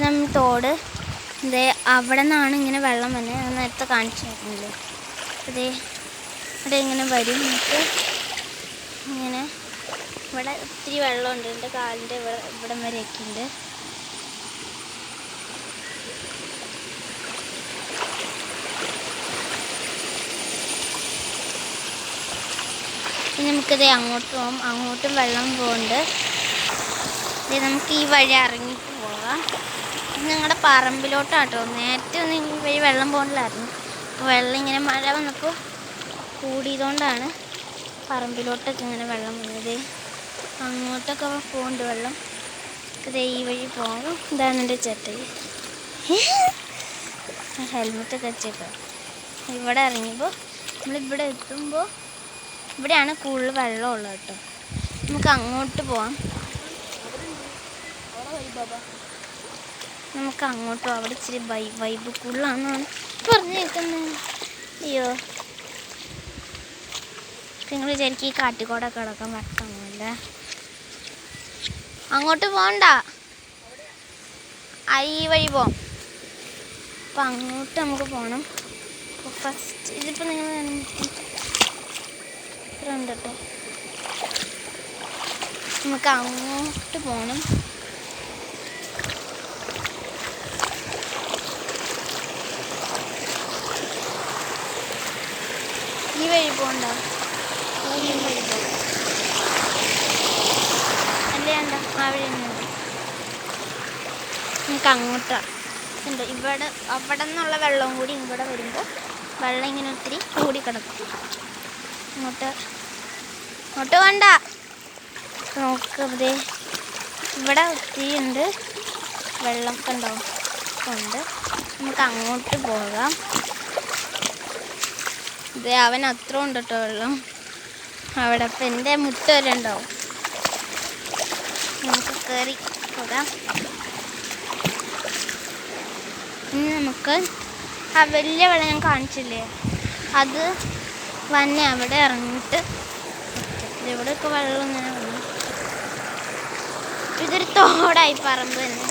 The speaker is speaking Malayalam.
നമ്മൾ തോട് ഇതേ അവിടെ നിന്നാണ് ഇങ്ങനെ വെള്ളം വന്നത്. ഞാൻ നേരത്തെ കാണിച്ചിരുന്നില്ലേ. അതേ ഇവിടെ ഇങ്ങനെ വരും. നമുക്ക് ഇങ്ങനെ ഇവിടെ ഒത്തിരി വെള്ളമുണ്ട്. എൻ്റെ കാലിൻ്റെ ഇവിടം വരെയൊക്കെ ഉണ്ട്. ഇനി നമുക്കിതേ അങ്ങോട്ട് പോകാം. അങ്ങോട്ടും വെള്ളം പോകുന്നുണ്ട്. ഇത് നമുക്ക് ഈ വഴി ഇറങ്ങിയിട്ട് പോകാം. ഇത് ഞങ്ങളുടെ പറമ്പിലോട്ടാട്ടോ. നേരത്തെ ഒന്നും ഈ വഴി വെള്ളം പോകണില്ലായിരുന്നു. അപ്പോൾ വെള്ളം ഇങ്ങനെ മഴ വന്നപ്പോൾ കൂടിയതുകൊണ്ടാണ് പറമ്പിലോട്ടൊക്കെ ഇങ്ങനെ വെള്ളം വന്നത്. അങ്ങോട്ടൊക്കെ പോകുന്നുണ്ട് വെള്ളം. ഇതേ ഈ വഴി പോകും. ഇതാണ് എൻ്റെ ചേട്ടൻ. ഹെൽമെറ്റൊക്കെ വെച്ചേക്കാം. ഇവിടെ ഇറങ്ങിയപ്പോൾ നമ്മളിവിടെ എത്തുമ്പോൾ ഇവിടെയാണ് കൂടുതൽ വെള്ളമുള്ളത് കേട്ടോ. നമുക്ക് അങ്ങോട്ട് പോവാം. നമുക്ക് അങ്ങോട്ട് പോവാം. അവിടെ ഇച്ചിരി വൈബ് കൂടുതലാണെന്നാണ് പറഞ്ഞു കേൾക്കുന്നത്. അയ്യോ, നിങ്ങൾ വിചാരിക്കും ഈ കാട്ടിക്കോടൊക്കെ കിടക്കാൻ പറ്റുന്നില്ല. അങ്ങോട്ട് പോകണ്ട, ഈ വഴി പോവാം. അപ്പം അങ്ങോട്ട് നമുക്ക് പോകണം. അപ്പോൾ ഫസ്റ്റ് ഇതിപ്പോൾ നിങ്ങൾ ഉണ്ട് കേട്ടോ. നമുക്ക് അങ്ങോട്ട് പോകണം. ഈ വഴി പോകണ്ട, ഈ വഴി പോകാം. അല്ലേ വേണ്ട, ആ വഴി തന്നെയുണ്ട്. നമുക്ക് അങ്ങോട്ടാണ് ഉണ്ട്. അവിടെ നിന്നുള്ള വെള്ളവും കൂടി ഇവിടെ വരുമ്പോൾ വെള്ളം ഇങ്ങനെ ഒത്തിരി കൂടി കിടക്കും. അങ്ങോട്ട് വേണ്ട. നോക്കതേ ഇവിടെ ഒത്തിരി ഉണ്ട് വെള്ളം. കണ്ടോ ഉണ്ട്. നമുക്ക് അങ്ങോട്ട് പോകാം. ഇതേ അവൻ അത്ര ഉണ്ട് കേട്ടോ വെള്ളം അവിടെ. അപ്പം എൻ്റെ മുട്ട വരെ ഉണ്ടാവും. നമുക്ക് കയറി പോകാം. ഇനി നമുക്ക് ആ വലിയ വെള്ളം ഞാൻ കാണിച്ചില്ലേ, അത് വന്നെ അവിടെ ഇറങ്ങിയിട്ട് ഇവിടെയൊക്കെ വെള്ളം ഇങ്ങനെ വന്നു. ഇതൊരു തോടായി പറമ്പ് തന്നെ.